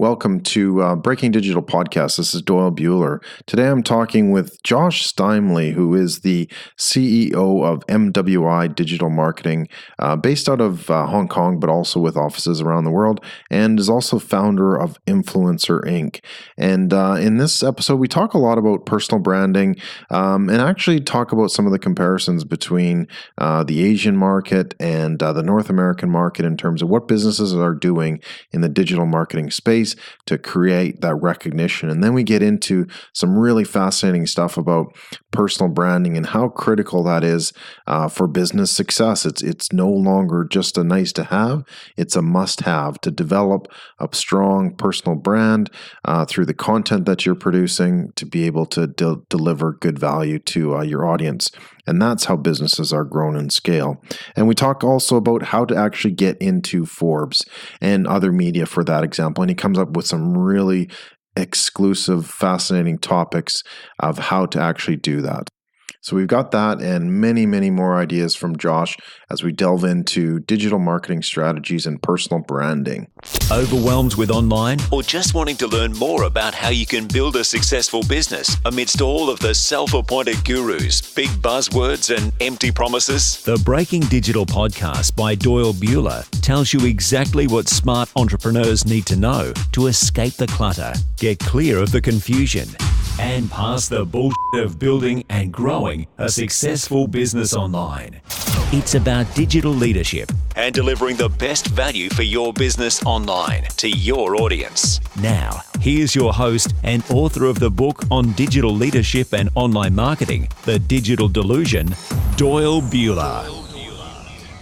Welcome to Breaking Digital Podcast. This is Doyle Bueller. Today I'm talking with Josh Steimle, who is the CEO of MWI Digital Marketing, based out of Hong Kong, but also with offices around the world, and is also founder of Influencer Inc. And in this episode, we talk a lot about personal branding and actually talk about some of the comparisons between the Asian market and the North American market in terms of what businesses are doing in the digital marketing space to create that recognition. And then we get into some really fascinating stuff about personal branding and how critical that is for business success. It's no longer just a nice to have, it's a must have to develop a strong personal brand through the content that you're producing to be able to deliver good value to your audience. And that's how businesses are grown and scale. And we talk also about how to actually get into Forbes and other media for that example. And he comes up with some really exclusive, fascinating topics of how to actually do that. So we've got that and many, many more ideas from Josh as we delve into digital marketing strategies and personal branding. Overwhelmed with online or just wanting to learn more about how you can build a successful business amidst all of the self-appointed gurus, big buzzwords and empty promises? The Breaking Digital Podcast by Doyle Bueller tells you exactly what smart entrepreneurs need to know to escape the clutter, get clear of the confusion, and pass the bullshit of building and growing a successful business online. It's about digital leadership and delivering the best value for your business online to your audience. Now, here's your host and author of the book on digital leadership and online marketing, The Digital Delusion, Doyle Bueller.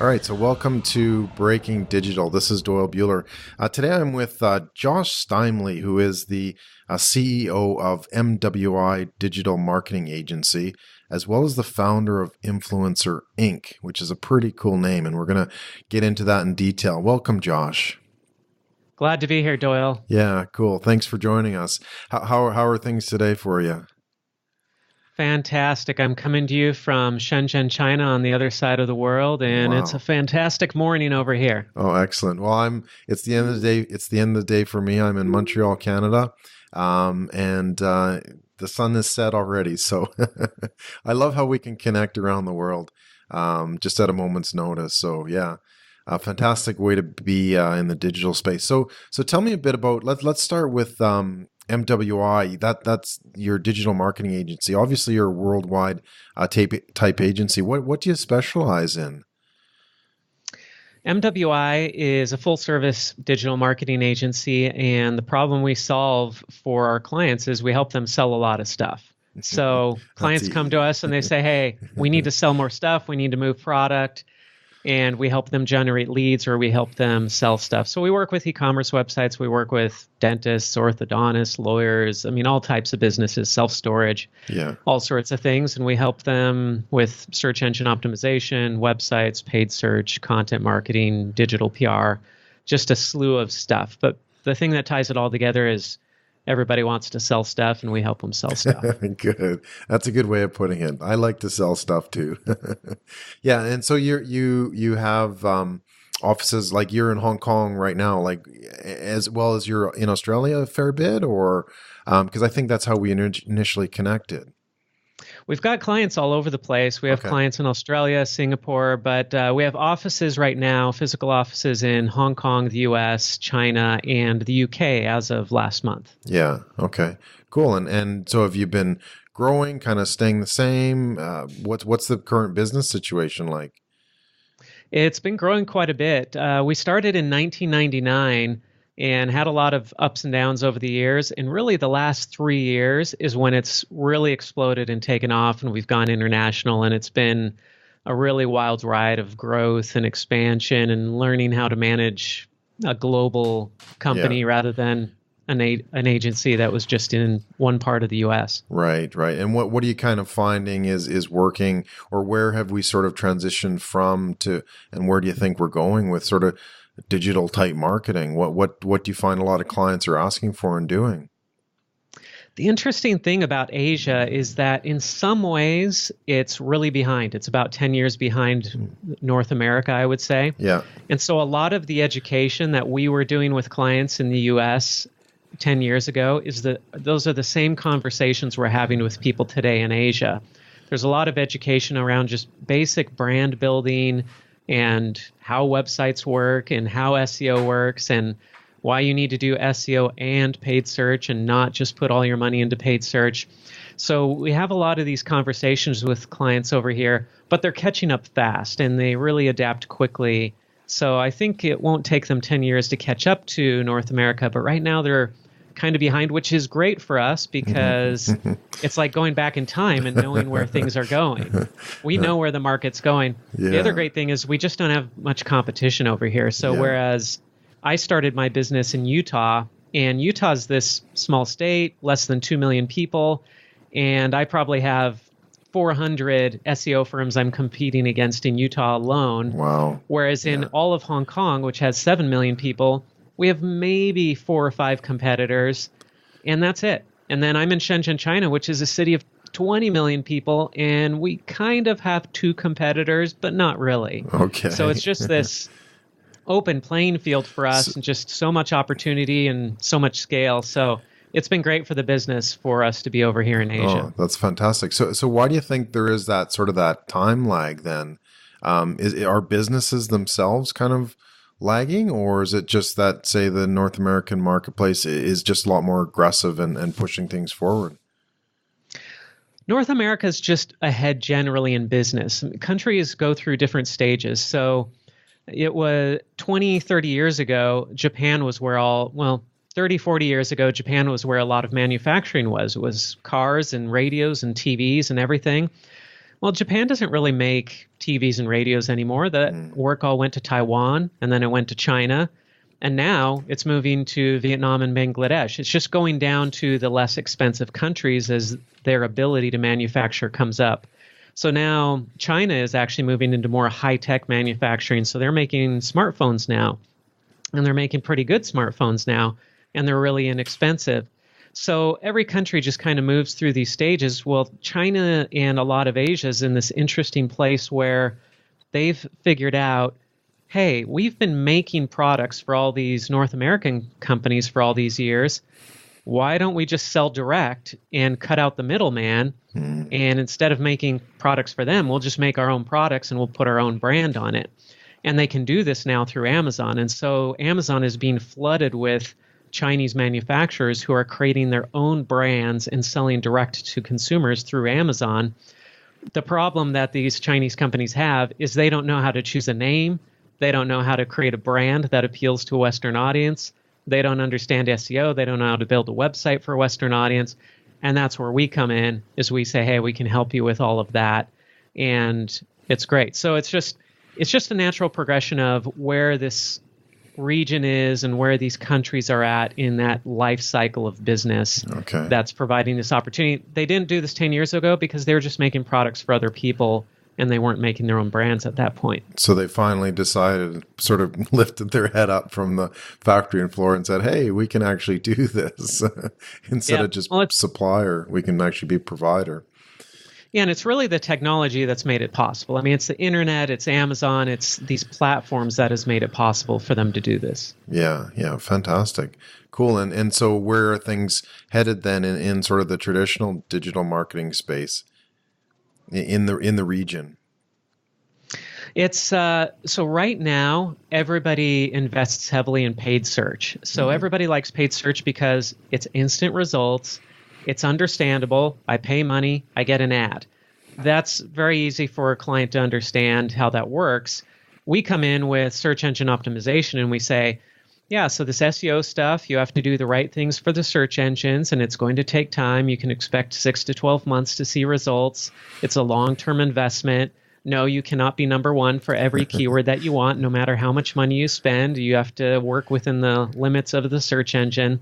All right, so welcome to Breaking Digital. This is Doyle Bueller. Today I'm with Josh Steimle, who is the CEO of MWI Digital Marketing Agency, as well as the founder of Influencer Inc., which is a pretty cool name, and we're going to get into that in detail. Welcome, Josh. Glad to be here, Doyle. Yeah, cool. Thanks for joining us. How are things today for you? Fantastic. I'm coming to you from Shenzhen, China, on the other side of the world, and It's a fantastic morning over here. Oh, excellent. Well, it's the end of the day. It's the end of the day for me. I'm in Montreal, Canada, and the sun is set already. So I love how we can connect around the world just at a moment's notice. So yeah, a fantastic way to be in the digital space. So tell me a bit about. Let's start with MWI. That's your digital marketing agency. Obviously, you're a worldwide type agency. What do you specialize in? MWI is a full-service digital marketing agency, and the problem we solve for our clients is we help them sell a lot of stuff. So clients come to us and they say, hey, we need to sell more stuff. We need to move product. And we help them generate leads or we help them sell stuff. So we work with e-commerce websites. We work with dentists, orthodontists, lawyers, all types of businesses, self-storage, all sorts of things. And we help them with search engine optimization, websites, paid search, content marketing, digital PR, just a slew of stuff. But the thing that ties it all together is everybody wants to sell stuff, and we help them sell stuff. Good. That's a good way of putting it. I like to sell stuff too. Yeah, and so you have offices, like you're in Hong Kong right now, like as well as you're in Australia a fair bit, or because I think that's how we initially connected. We've got clients all over the place. We have clients in Australia, Singapore, but we have offices right now, physical offices in Hong Kong, the US, China, and the UK as of last month. Yeah. Okay. Cool. And so have you been growing, kind of staying the same? What's the current business situation like? It's been growing quite a bit. We started in 1999. And had a lot of ups and downs over the years. And really the last 3 years is when it's really exploded and taken off, and we've gone international, and it's been a really wild ride of growth and expansion and learning how to manage a global company rather than an agency that was just in one part of the U.S. Right. And what are you kind of finding is working, or where have we sort of transitioned from to, and where do you think we're going with sort of digital type marketing? What do you find a lot of clients are asking for and doing? The interesting thing about Asia is that in some ways it's really behind. It's about 10 years behind North America, I would say. Yeah. And so a lot of the education that we were doing with clients in the US 10 years ago is that those are the same conversations we're having with people today in Asia. There's a lot of education around just basic brand building and how websites work and how SEO works and why you need to do SEO and paid search and not just put all your money into paid search. So we have a lot of these conversations with clients over here, but they're catching up fast and they really adapt quickly. So I think it won't take them 10 years to catch up to North America, but right now they're kind of behind, which is great for us because it's like going back in time and knowing where things are going. We know where the market's going. Yeah. The other great thing is we just don't have much competition over here. So whereas I started my business in Utah, and Utah's this small state, less than 2 million people, and I probably have 400 SEO firms I'm competing against in Utah alone. Wow. Whereas in all of Hong Kong, which has 7 million people, we have maybe 4 or 5 competitors, and that's it. And then I'm in Shenzhen, China, which is a city of 20 million people, and we kind of have 2 competitors, but not really. Okay. So it's just this open playing field for us and just so much opportunity and so much scale. So it's been great for the business for us to be over here in Asia. Oh, that's fantastic. So why do you think there is that sort of that time lag then? Are businesses themselves kind of lagging, or is it just that, say, the North American marketplace is just a lot more aggressive and pushing things forward? North America is just ahead generally in business. Countries go through different stages. So it was 20, 30 years ago, Japan was where 30, 40 years ago, Japan was where a lot of manufacturing was. It was cars and radios and TVs and everything. Well, Japan doesn't really make TVs and radios anymore. The work all went to Taiwan, and then it went to China. And now it's moving to Vietnam and Bangladesh. It's just going down to the less expensive countries as their ability to manufacture comes up. So now China is actually moving into more high-tech manufacturing. So they're making smartphones now, and they're making pretty good smartphones now, and they're really inexpensive. So every country just kind of moves through these stages. Well, China and a lot of Asia is in this interesting place where they've figured out, hey, we've been making products for all these North American companies for all these years. Why don't we just sell direct and cut out the middleman? And instead of making products for them, we'll just make our own products and we'll put our own brand on it. And they can do this now through Amazon. And so Amazon is being flooded with Chinese manufacturers who are creating their own brands and selling direct to consumers through Amazon. The problem that these Chinese companies have is they don't know how to choose a name. They don't know how to create a brand that appeals to a Western audience. They don't understand SEO. They don't know how to build a website for a Western audience. And that's where we come in, is we say, hey, we can help you with all of that. And it's great. So it's just a natural progression of where this region is and where these countries are at in that life cycle of business that's providing this opportunity. They didn't do this 10 years ago because they were just making products for other people and they weren't making their own brands at that point. So they finally decided, sort of lifted their head up from the factory floor and said, hey, we can actually do this. Instead of just supplier, we can actually be provider. Yeah, and it's really the technology that's made it possible. I mean, it's the internet, it's Amazon, it's these platforms that has made it possible for them to do this. Yeah, fantastic. Cool. And so where are things headed then in sort of the traditional digital marketing space in the region? It's so right now, everybody invests heavily in paid search. So everybody likes paid search because it's instant results. It's understandable. I pay money. I get an ad. That's very easy for a client to understand how that works. We come in with search engine optimization and we say, yeah, so this SEO stuff, you have to do the right things for the search engines, and it's going to take time. You can expect 6 to 12 months to see results. It's a long-term investment. No, you cannot be number one for every keyword that you want, no matter how much money you spend. You have to work within the limits of the search engine.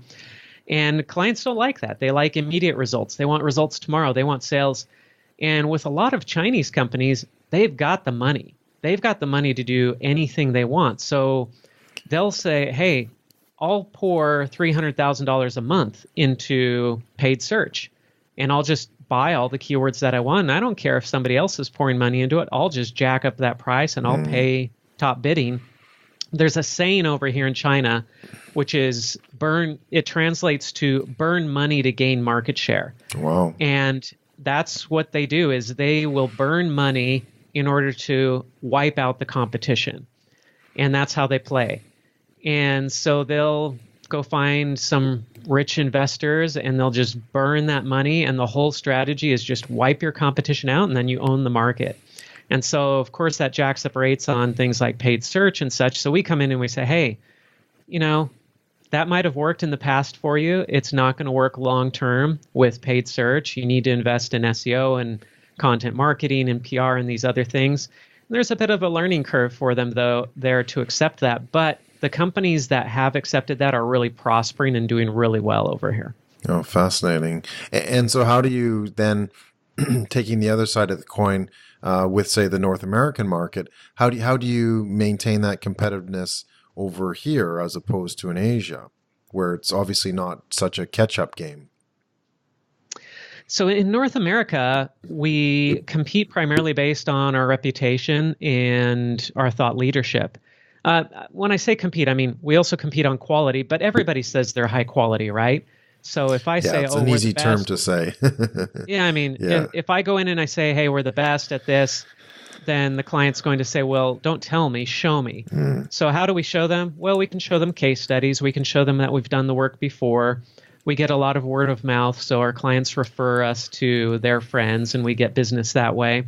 And clients don't like that. They like immediate results. They want results tomorrow. They want sales. And with a lot of Chinese companies, they've got the money. They've got the money to do anything they want. So they'll say, hey, I'll pour $300,000 a month into paid search, and I'll just buy all the keywords that I want. And I don't care if somebody else is pouring money into it. I'll just jack up that price, and I'll pay top bidding There's a saying over here in China, which is it translates to burn money to gain market share. Wow. And that's what they do, is they will burn money in order to wipe out the competition. And that's how they play. And so they'll go find some rich investors and they'll just burn that money. And the whole strategy is just wipe your competition out and then you own the market. And so, of course, that jacks up rates on things like paid search and such. So we come in and we say, hey, that might have worked in the past for you. It's not going to work long term with paid search. You need to invest in SEO and content marketing and PR and these other things. And there's a bit of a learning curve for them, though, there to accept that. But the companies that have accepted that are really prospering and doing really well over here. Oh, fascinating. And so how do you then, taking the other side of the coin, with, say, the North American market, how do you maintain that competitiveness over here as opposed to in Asia, where it's obviously not such a catch-up game? So in North America, we compete primarily based on our reputation and our thought leadership. When I say compete, I mean, we also compete on quality, but everybody says they're high quality, right? So if I say, it's an easy term to say. Yeah, I mean, if I go in and I say, hey, we're the best at this, then the client's going to say, well, don't tell me, show me. So how do we show them? Well, we can show them case studies. We can show them that we've done the work before. We get a lot of word of mouth, so our clients refer us to their friends, and we get business that way.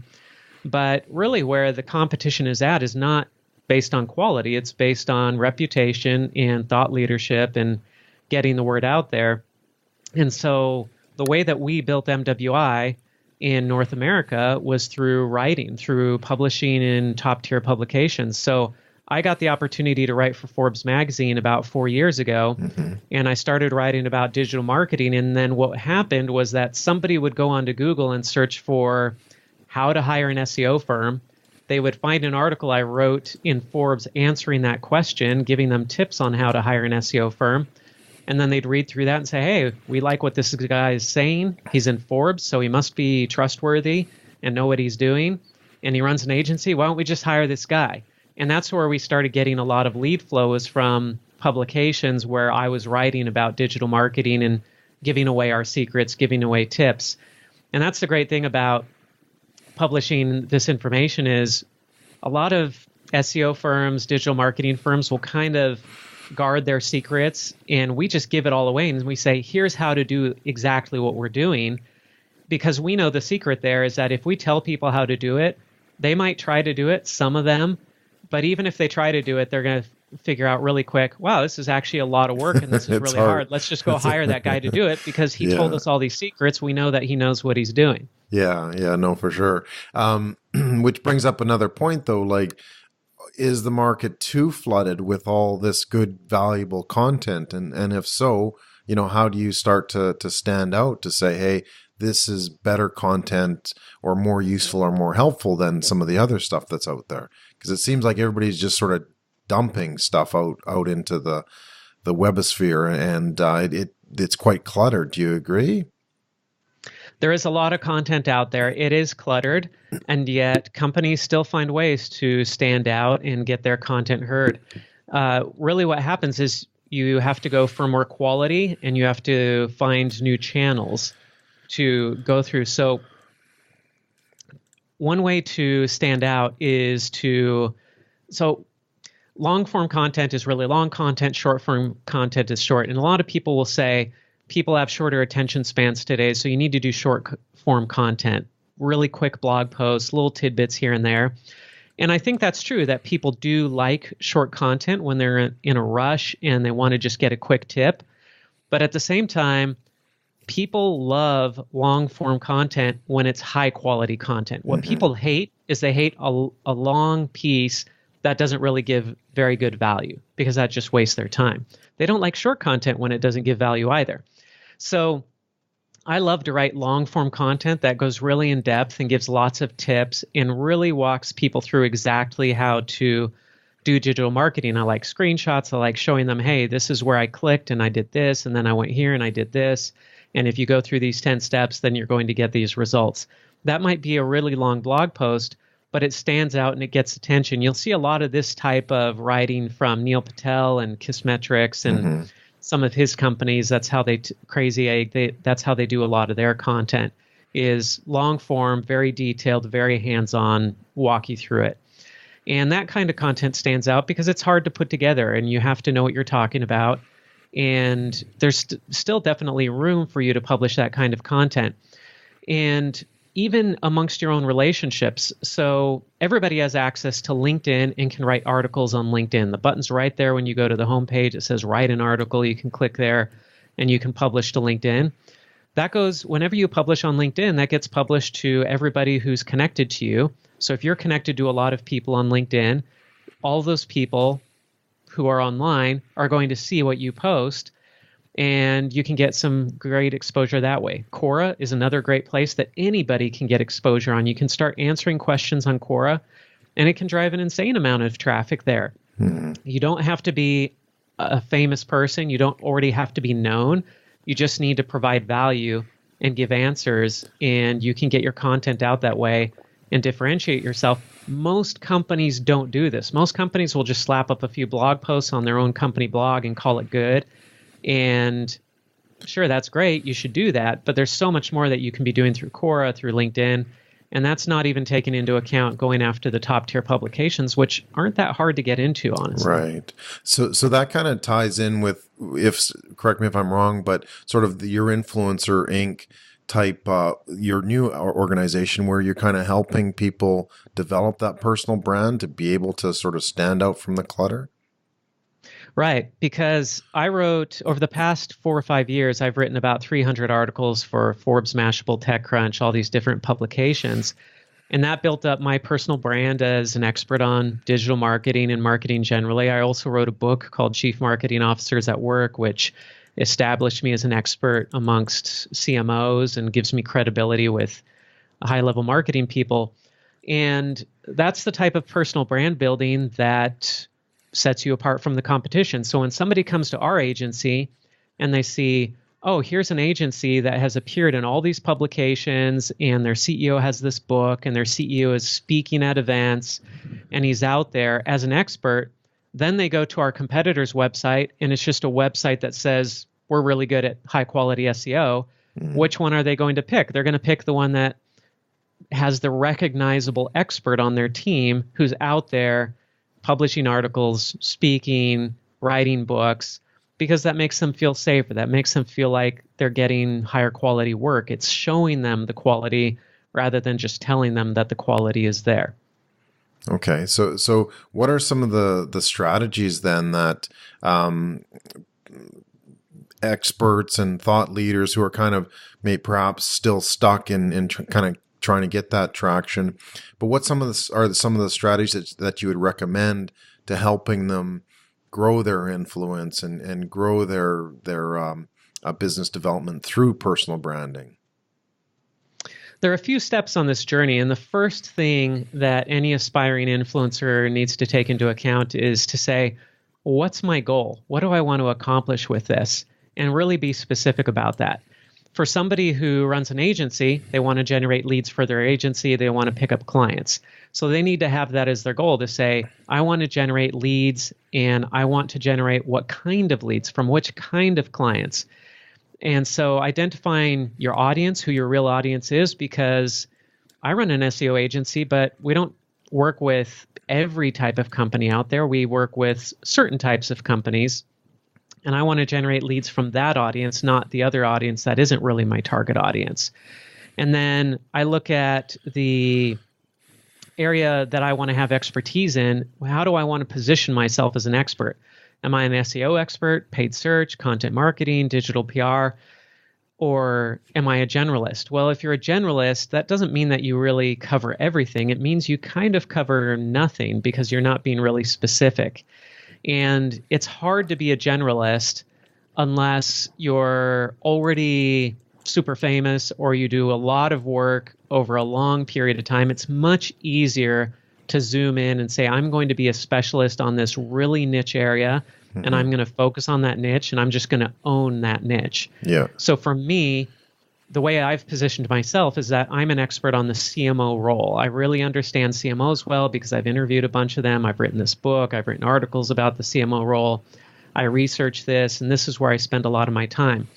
But really where the competition is at is not based on quality. It's based on reputation and thought leadership and getting the word out there. And so the way that we built MWI in North America was through writing, through publishing in top-tier publications. So I got the opportunity to write for Forbes magazine about 4 years ago, and I started writing about digital marketing. And then what happened was that somebody would go onto Google and search for how to hire an SEO firm. They would find an article I wrote in Forbes answering that question, giving them tips on how to hire an SEO firm. And then they'd read through that and say, hey, we like what this guy is saying. He's in Forbes, so he must be trustworthy and know what he's doing. And he runs an agency. Why don't we just hire this guy? And that's where we started getting a lot of lead flows from publications where I was writing about digital marketing and giving away our secrets, giving away tips. And that's the great thing about publishing this information is a lot of SEO firms, digital marketing firms will kind of guard their secrets, and we just give it all away and we say, here's how to do exactly what we're doing, because we know the secret there is that if we tell people how to do it, they might try to do it, some of them, but even if they try to do it, they're going to figure out really quick, wow, this is actually a lot of work and this is really hard. Let's just go hire that guy to do it because he told us all these secrets. We know that he knows what he's doing. Yeah, no, for sure. Which brings up another point though, like, is the market too flooded with all this good, valuable content? And if so, how do you start to stand out to say, hey, this is better content or more useful or more helpful than some of the other stuff that's out there? Because it seems like everybody's just sort of dumping stuff out into the webosphere, and it's quite cluttered. Do you agree? There is a lot of content out there. It is cluttered, and yet companies still find ways to stand out and get their content heard. Really what happens is you have to go for more quality and you have to find new channels to go through. So one way to stand out is so long form content is really long content, short form content is short. And a lot of people will say, people have shorter attention spans today, so you need to do short form content, really quick blog posts, little tidbits here and there. And I think that's true, that people do like short content when they're in a rush and they want to just get a quick tip. But at the same time, people love long form content when it's high quality content. What people hate is they hate a long piece that doesn't really give very good value, because that just wastes their time. They don't like short content when it doesn't give value either. So I love to write long form content that goes really in depth and gives lots of tips and really walks people through exactly how to do digital marketing. I like screenshots. I like showing them, hey, this is where I clicked and I did this, and then I went here and I did this. And if you go through these 10 steps, then you're going to get these results. That might be a really long blog post, but it stands out and it gets attention. You'll see a lot of this type of writing from Neil Patel and Kissmetrics and some of his companies. That's how Crazy Egg, that's how they do a lot of their content, is long form, very detailed, very hands-on, walk you through it. And that kind of content stands out because it's hard to put together and you have to know what you're talking about. And there's still definitely room for you to publish that kind of content. And even amongst your own relationships. So everybody has access to LinkedIn and can write articles on LinkedIn. The button's right there when you go to the homepage. It says write an article. You can click there and you can publish to LinkedIn. That goes, whenever you publish on LinkedIn, that gets published to everybody who's connected to you. So if you're connected to a lot of people on LinkedIn, all those people who are online are going to see what you post, and you can get some great exposure that way. Quora is another great place that anybody can get exposure on. You can start answering questions on Quora, and it can drive an insane amount of traffic there. You don't have to be a famous person. You don't already have to be known. You just need to provide value and give answers, and you can get your content out that way and differentiate yourself. Most companies don't do this. Most companies will just slap up a few blog posts on their own company blog and call it good. And sure, that's great. You should do that. But there's so much more that you can be doing through Quora, through LinkedIn. And that's not even taking into account going after the top tier publications, which aren't that hard to get into, honestly. Right. So that kind of ties in with, correct me if I'm wrong, but sort of your Influencer Inc. type, your new organization where you're kind of helping people develop that personal brand to be able to sort of stand out from the clutter? Right, because I wrote, over the past 4 or 5 years, I've written about 300 articles for Forbes, Mashable, TechCrunch, all these different publications. And that built up my personal brand as an expert on digital marketing and marketing generally. I also wrote a book called Chief Marketing Officers at Work, which established me as an expert amongst CMOs and gives me credibility with high-level marketing people. And that's the type of personal brand building that sets you apart from the competition. So when somebody comes to our agency and they see, oh, here's an agency that has appeared in all these publications and their CEO has this book and their CEO is speaking at events and he's out there as an expert, then they go to our competitor's website and it's just a website that says we're really good at high quality SEO. Which one are they going to pick? They're going to pick the one that has the recognizable expert on their team who's out there publishing articles, speaking, writing books, because that makes them feel safer. That makes them feel like they're getting higher quality work. It's showing them the quality rather than just telling them that the quality is there. Okay. So what are some of the strategies then that experts and thought leaders who are kind of perhaps still stuck in kind of trying to get that traction, but what some of the strategies that you would recommend to helping them grow their influence and grow their business development through personal branding? There are a few steps on this journey, and the first thing that any aspiring influencer needs to take into account is to say, what's my goal? What do I want to accomplish with this? And really be specific about that. For somebody who runs an agency, they want to generate leads for their agency. They want to pick up clients. So they need to have that as their goal to say, I want to generate leads and I want to generate what kind of leads from which kind of clients. And so identifying your audience, who your real audience is, because I run an SEO agency, but we don't work with every type of company out there. We work with certain types of companies. And I want to generate leads from that audience, not the other audience that isn't really my target audience. And then I look at the area that I want to have expertise in. How do I want to position myself as an expert? Am I an SEO expert, paid search, content marketing, digital PR, or am I a generalist? Well, if you're a generalist, that doesn't mean that you really cover everything. It means you kind of cover nothing because you're not being really specific. And it's hard to be a generalist unless you're already super famous or you do a lot of work over a long period of time. It's much easier to zoom in and say, I'm going to be a specialist on this really niche area, and I'm going to focus on that niche, and I'm just going to own that niche. Yeah. So for me, the way I've positioned myself is that I'm an expert on the CMO role. I really understand CMOs well because I've interviewed a bunch of them. I've written this book. I've written articles about the CMO role. I research this, and this is where I spend a lot of my time.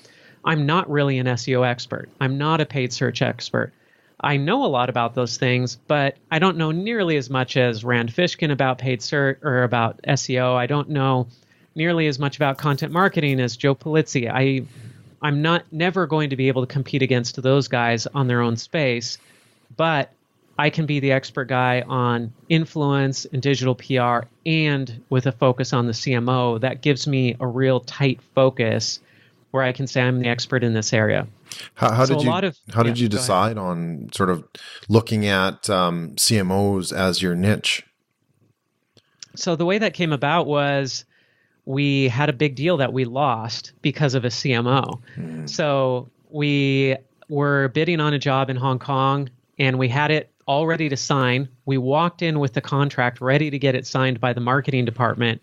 I'm not really an SEO expert. I'm not a paid search expert. I know a lot about those things, but I don't know nearly as much as Rand Fishkin about paid search or about SEO. I don't know nearly as much about content marketing as Joe Polizzi. I'm never going to be able to compete against those guys on their own space, but I can be the expert guy on influence and digital PR, and with a focus on the CMO. That gives me a real tight focus where I can say I'm the expert in this area. How did you decide on sort of looking at CMOs as your niche? So the way that came about was we had a big deal that we lost because of a CMO. So we were bidding on a job in Hong Kong, and we had it all ready to sign. We walked in with the contract ready to get it signed by the marketing department.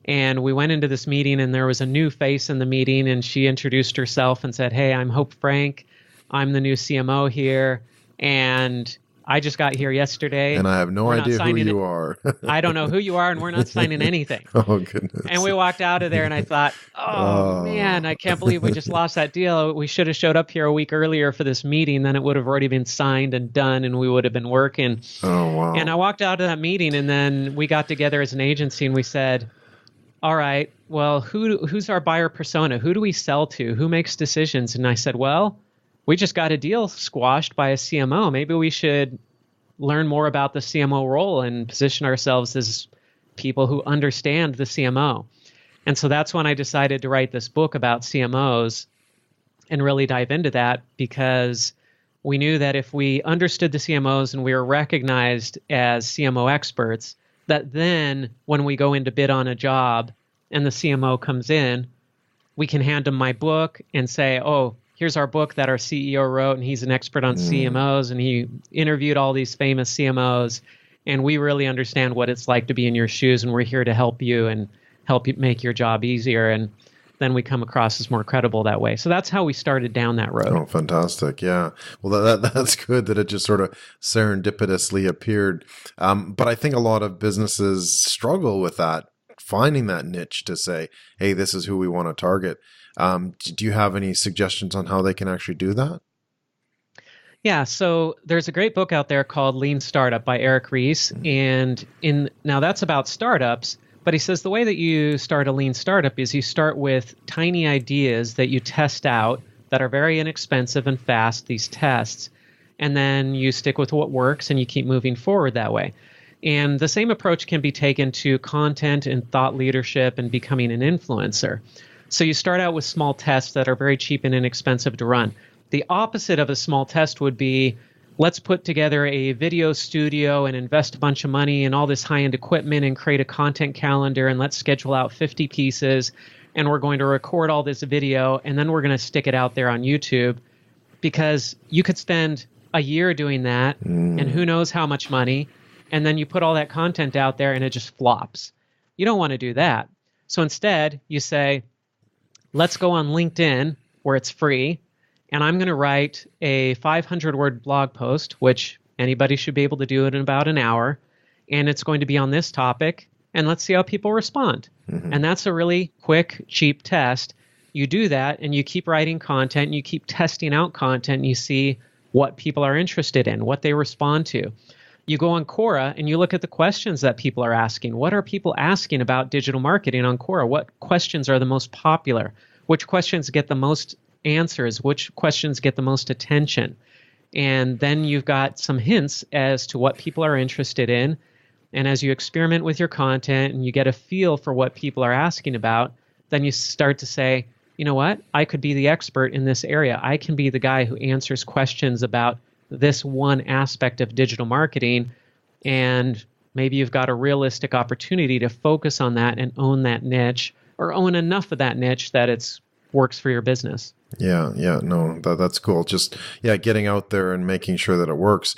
And we went into this meeting, and there was a new face in the meeting, and she introduced herself and said, "Hey, I'm Hope Frank. I'm the new CMO here. And I just got here yesterday. And I have no idea who you are." I don't know who you are, and we're not signing anything. Oh, goodness. And we walked out of there, and I thought, oh, man, I can't believe we just lost that deal. We should have showed up here a week earlier for this meeting. Then it would have already been signed and done, and we would have been working. Oh, wow. And I walked out of that meeting, and then we got together as an agency, and we said, all right, well, who's our buyer persona? Who do we sell to? Who makes decisions? And I said, well, we just got a deal squashed by a CMO. Maybe we should learn more about the CMO role and position ourselves as people who understand the CMO. And so that's when I decided to write this book about CMOs and really dive into that, because we knew that if we understood the CMOs and we were recognized as CMO experts, that then when we go in to bid on a job and the CMO comes in, we can hand them my book and say, oh, here's our book that our CEO wrote, and he's an expert on CMOs, and he interviewed all these famous CMOs, and we really understand what it's like to be in your shoes, and we're here to help you and help you make your job easier. And then we come across as more credible that way. So that's how we started down that road. Oh, fantastic. Yeah. Well, that's good that it just sort of serendipitously appeared. But I think a lot of businesses struggle with that, finding that niche to say, hey, this is who we want to target. Do you have any suggestions on how they can actually do that? Yeah, so there's a great book out there called Lean Startup by Eric Ries. And now that's about startups, but he says the way that you start a lean startup is you start with tiny ideas that you test out that are very inexpensive and fast, these tests, and then you stick with what works and you keep moving forward that way. And the same approach can be taken to content and thought leadership and becoming an influencer. So you start out with small tests that are very cheap and inexpensive to run. The opposite of a small test would be, let's put together a video studio and invest a bunch of money in all this high-end equipment and create a content calendar, and let's schedule out 50 pieces, and we're going to record all this video, and then we're going to stick it out there on YouTube, because you could spend a year doing that, and who knows how much money, and then you put all that content out there and it just flops. You don't want to do that. So instead, you say, let's go on LinkedIn where it's free, and I'm going to write a 500-word blog post, which anybody should be able to do it in about an hour, and it's going to be on this topic, and let's see how people respond. And that's a really quick, cheap test. You do that, and you keep writing content, and you keep testing out content, and you see what people are interested in, what they respond to. You go on Quora, and you look at the questions that people are asking. What are people asking about digital marketing on Quora? What questions are the most popular? Which questions get the most answers? Which questions get the most attention? And then you've got some hints as to what people are interested in. And as you experiment with your content and you get a feel for what people are asking about, then you start to say, you know what? I could be the expert in this area. I can be the guy who answers questions about this one aspect of digital marketing. And maybe you've got a realistic opportunity to focus on that and own that niche, or own enough of that niche that it's works for your business. Yeah, no, that's cool. Just, getting out there and making sure that it works.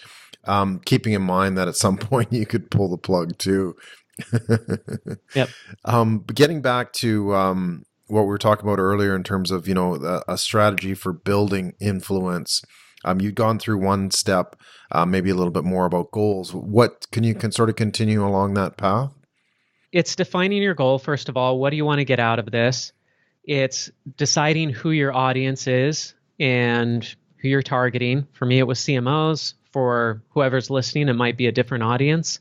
Keeping in mind that at some point you could pull the plug too. Yep. But getting back to what we were talking about earlier in terms of, a strategy for building influence. You've gone through one step, maybe a little bit more about goals. What can sort of continue along that path? It's defining your goal, first of all. What do you want to get out of this? It's deciding who your audience is and who you're targeting. For me, it was CMOs. For whoever's listening, it might be a different audience.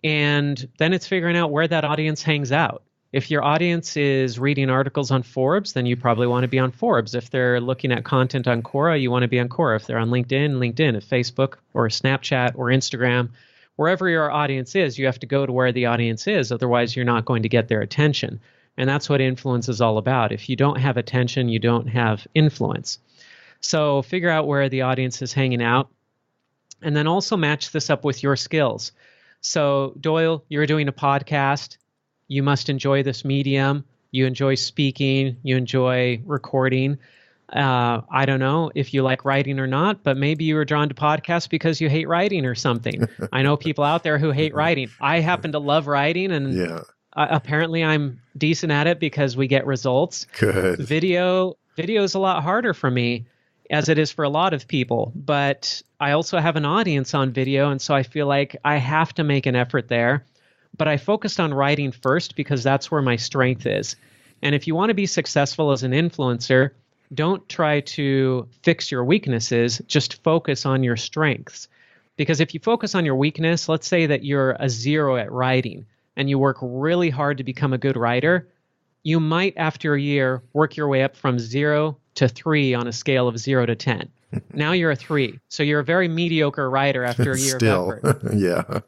And then it's figuring out where that audience hangs out. If your audience is reading articles on Forbes, then you probably want to be on Forbes. If they're looking at content on Quora, you want to be on Quora. If they're on LinkedIn. If Facebook or Snapchat or Instagram, wherever your audience is, you have to go to where the audience is. Otherwise, you're not going to get their attention. And that's what influence is all about. If you don't have attention, you don't have influence. So figure out where the audience is hanging out, and then also match this up with your skills. So Doyle, you're doing a podcast. You must enjoy this medium. You enjoy speaking. You enjoy recording. I don't know if you like writing or not, but maybe you were drawn to podcasts because you hate writing or something. I know people out there who hate writing. I happen to love writing, and apparently I'm decent at it because we get results. Good. Video is a lot harder for me, as it is for a lot of people, but I also have an audience on video, and so I feel like I have to make an effort there. But I focused on writing first because that's where my strength is. And if you want to be successful as an influencer, don't try to fix your weaknesses, just focus on your strengths. Because if you focus on your weakness, let's say that you're a 0 at writing and you work really hard to become a good writer, you might, after a year, work your way up from 0 to 3 on a scale of 0 to 10. Now you're a 3. So you're a very mediocre writer after a year Still, of effort. Yeah.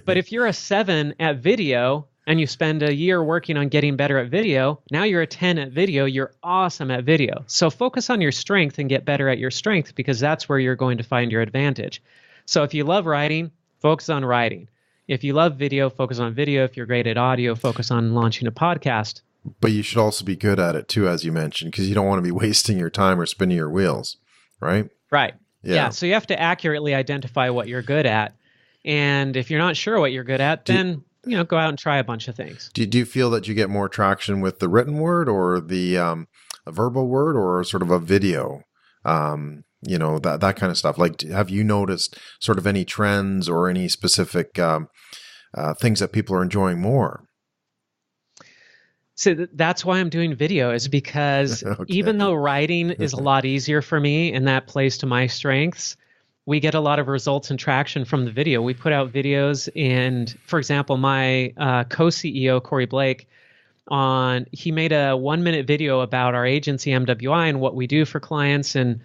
But if you're a 7 at video and you spend a year working on getting better at video, now you're a 10 at video, you're awesome at video. So focus on your strength and get better at your strength, because that's where you're going to find your advantage. So if you love writing, focus on writing. If you love video, focus on video. If you're great at audio, focus on launching a podcast. But you should also be good at it too, as you mentioned, because you don't want to be wasting your time or spinning your wheels, right? Right. Yeah. So you have to accurately identify what you're good at. And if you're not sure what you're good at, then go out and try a bunch of things. Do you feel that you get more traction with the written word or the a verbal word or sort of a video? That kind of stuff. Like, have you noticed sort of any trends or any specific things that people are enjoying more? So that's why I'm doing video, is because even though writing is a lot easier for me and that plays to my strengths, we get a lot of results and traction from the video. We put out videos, and for example, my co-CEO, Corey Blake, he made a 1-minute video about our agency, MWI, and what we do for clients. And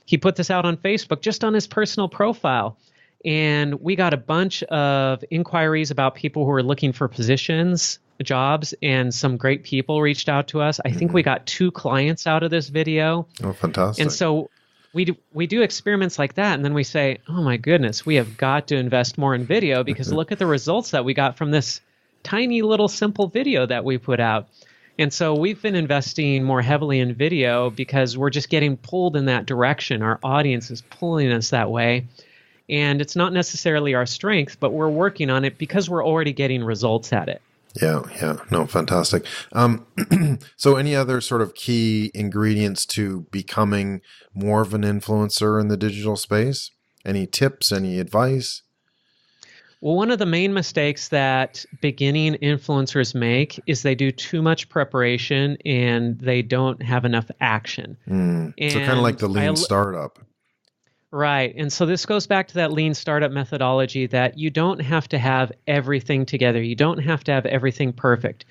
he put this out on Facebook just on his personal profile. And we got a bunch of inquiries about people who were looking for positions, jobs, and some great people reached out to us. I think we got 2 clients out of this video. Oh, fantastic. And so we do experiments like that, and then we say, oh my goodness, we have got to invest more in video, because look at the results that we got from this tiny little simple video that we put out. And so we've been investing more heavily in video because we're just getting pulled in that direction. Our audience is pulling us that way. And it's not necessarily our strength, but we're working on it because we're already getting results at it. Yeah. No, fantastic. So any other sort of key ingredients to becoming more of an influencer in the digital space? Any tips, any advice? Well, one of the main mistakes that beginning influencers make is they do too much preparation and they don't have enough action. So kind of like the lean startup. Right. And so this goes back to that lean startup methodology, that you don't have to have everything together. You don't have to have everything perfect.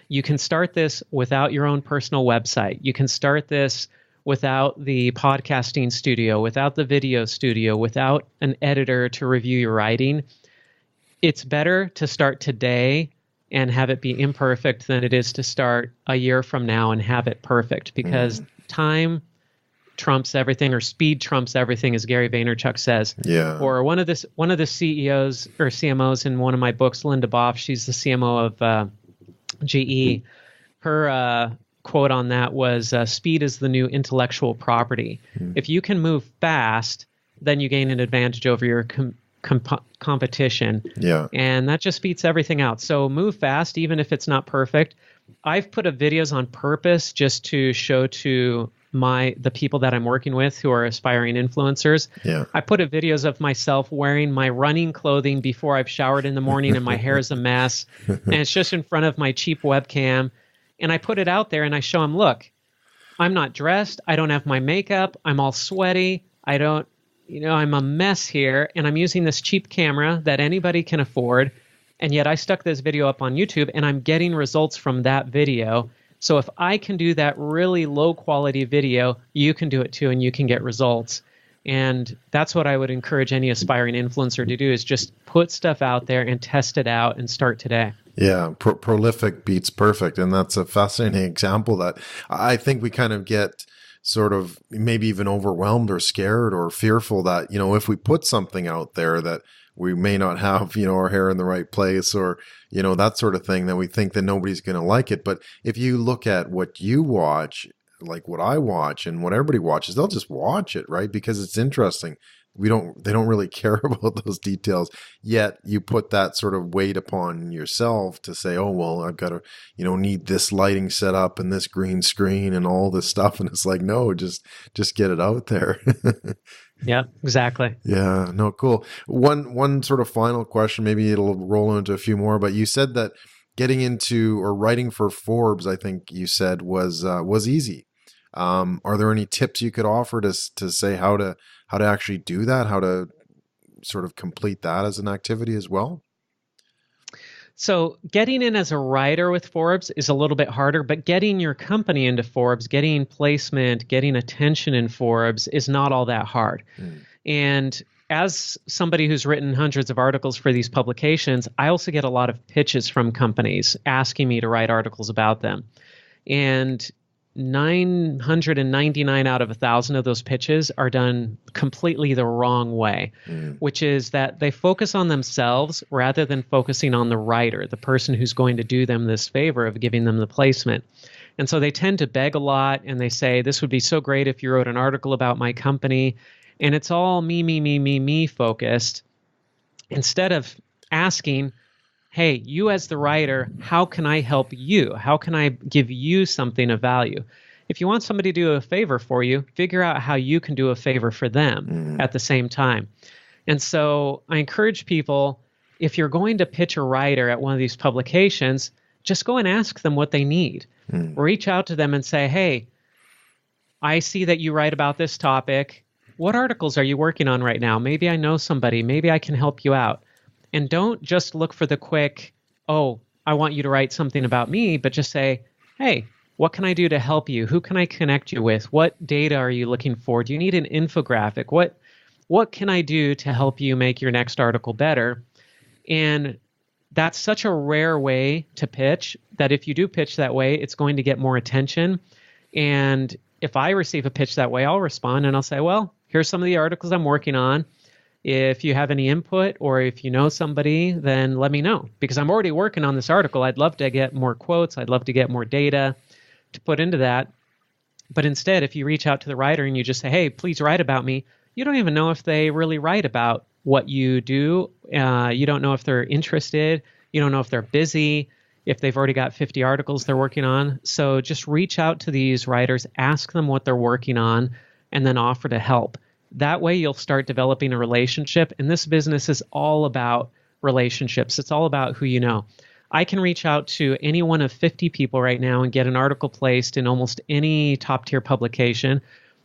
You can start this without your own personal website. You can start this without the podcasting studio, without the video studio, without an editor to review your writing. It's better to start today and have it be imperfect than it is to start a year from now and have it perfect, because time trumps everything, or speed trumps everything, as Gary Vaynerchuk says. Yeah. Or one of the CEOs or CMOs in one of my books, Linda Boff, she's the CMO of GE. Her quote on that was, speed is the new intellectual property. If you can move fast, then you gain an advantage over your competition. Yeah. And that just beats everything out. So move fast, even if it's not perfect. I've put up videos on purpose just to show to the people that I'm working with who are aspiring influencers. Yeah. I put up videos of myself wearing my running clothing before I've showered in the morning and my hair is a mess. And it's just in front of my cheap webcam. And I put it out there and I show them, look, I'm not dressed. I don't have my makeup. I'm all sweaty. I'm a mess here. And I'm using this cheap camera that anybody can afford. And yet I stuck this video up on YouTube and I'm getting results from that video. So if I can do that really low quality video, you can do it too and you can get results. And that's what I would encourage any aspiring influencer to do, is just put stuff out there and test it out and start today. Yeah, prolific beats perfect. And that's a fascinating example that I think we kind of get sort of maybe even overwhelmed or scared or fearful that, if we put something out there that we may not have, our hair in the right place or, that sort of thing, that we think that nobody's going to like it. But if you look at what you watch, like what I watch and what everybody watches, they'll just watch it, right? Because it's interesting. They don't really care about those details. Yet you put that sort of weight upon yourself to say, oh, well, I've got to, need this lighting set up and this green screen and all this stuff. And it's like, no, just get it out there. Yeah, exactly. Yeah, no, cool. One sort of final question, maybe it'll roll into a few more, but you said that getting into or writing for Forbes, I think you said was easy. Are there any tips you could offer to say how to actually do that, how to sort of complete that as an activity as well? So getting in as a writer with Forbes is a little bit harder, but getting your company into Forbes, getting placement, getting attention in Forbes is not all that hard. And as somebody who's written hundreds of articles for these publications, I also get a lot of pitches from companies asking me to write articles about them. And 999 out of 1,000 of those pitches are done completely the wrong way, which is that they focus on themselves rather than focusing on the writer, the person who's going to do them this favor of giving them the placement. And so they tend to beg a lot and they say, this would be so great if you wrote an article about my company. And it's all me focused, instead of asking, hey, you as the writer, how can I help you? How can I give you something of value? If you want somebody to do a favor for you, figure out how you can do a favor for them at the same time. And so I encourage people, if you're going to pitch a writer at one of these publications, just go and ask them what they need. Reach out to them and say, hey, I see that you write about this topic. What articles are you working on right now? Maybe I know somebody. Maybe I can help you out. And don't just look for the quick, oh, I want you to write something about me, but just say, hey, what can I do to help you? Who can I connect you with? What data are you looking for? Do you need an infographic? What can I do to help you make your next article better? And that's such a rare way to pitch that if you do pitch that way, it's going to get more attention. And if I receive a pitch that way, I'll respond and I'll say, well, here's some of the articles I'm working on. If you have any input or if you know somebody, then let me know, because I'm already working on this article. I'd love to get more quotes. I'd love to get more data to put into that. But instead, if you reach out to the writer and you just say, hey, please write about me, you don't even know if they really write about what you do. You don't know if they're interested. You don't know if they're busy, if they've already got 50 articles they're working on. So just reach out to these writers, ask them what they're working on, and then offer to help. That way you'll start developing a relationship. And this business is all about relationships. It's all about who you know. I can reach out to any one of 50 people right now and get an article placed in almost any top tier publication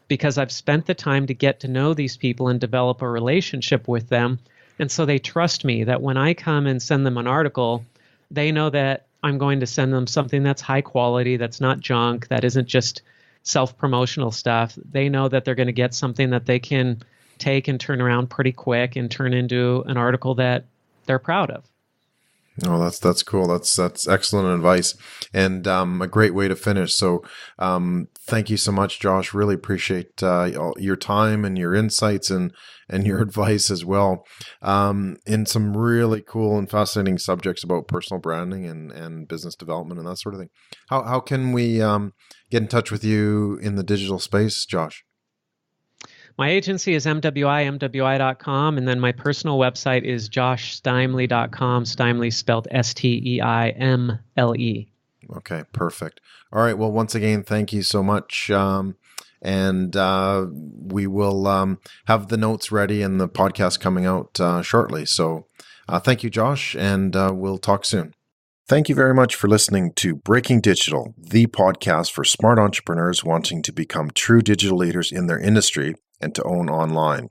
because I've spent the time to get to know these people and develop a relationship with them. And so they trust me that when I come and send them an article, they know that I'm going to send them something that's high quality, that's not junk, that isn't just self-promotional stuff. They know that they're going to get something that they can take and turn around pretty quick and turn into an article that they're proud of. Oh, that's cool. That's excellent advice and a great way to finish. So thank you so much, Josh. Really appreciate your time and your insights and your advice as well in some really cool and fascinating subjects about personal branding and business development and that sort of thing. How can we get in touch with you in the digital space, Josh? My agency is mwi.com, and then my personal website is joshsteimle.com. Steimle spelled Steimle. Okay, perfect. All right. Well, once again, thank you so much. And we will have the notes ready and the podcast coming out shortly. So thank you, Josh, and we'll talk soon. Thank you very much for listening to Breaking Digital, the podcast for smart entrepreneurs wanting to become true digital leaders in their industry and to own online.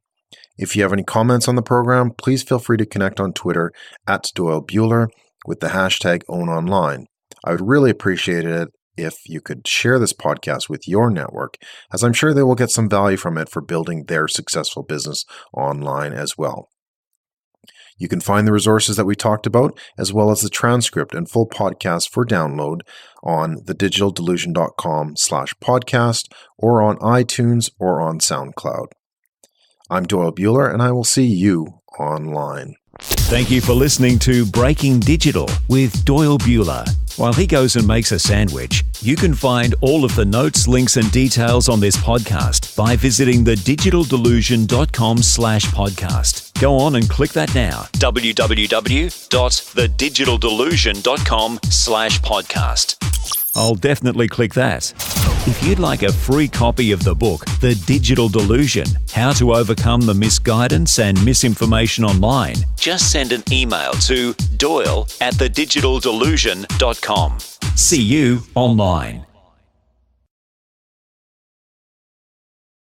If you have any comments on the program, please feel free to connect on Twitter @DoyleBuehler with the hashtag #OwnOnline. I would really appreciate it if you could share this podcast with your network, as I'm sure they will get some value from it for building their successful business online as well. You can find the resources that we talked about, as well as the transcript and full podcast for download on thedigitaldelusion.com/podcast or on iTunes or on SoundCloud. I'm Doyle Buehler, and I will see you online. Thank you for listening to Breaking Digital with Doyle Buehler. While he goes and makes a sandwich, you can find all of the notes, links, and details on this podcast by visiting thedigitaldelusion.com/podcast. Go on and click that now. www.thedigitaldelusion.com/podcast. I'll definitely click that. If you'd like a free copy of the book, The Digital Delusion, How to Overcome the Misguidance and Misinformation Online, just send an email to doyle@thedigitaldelusion.com. See you online.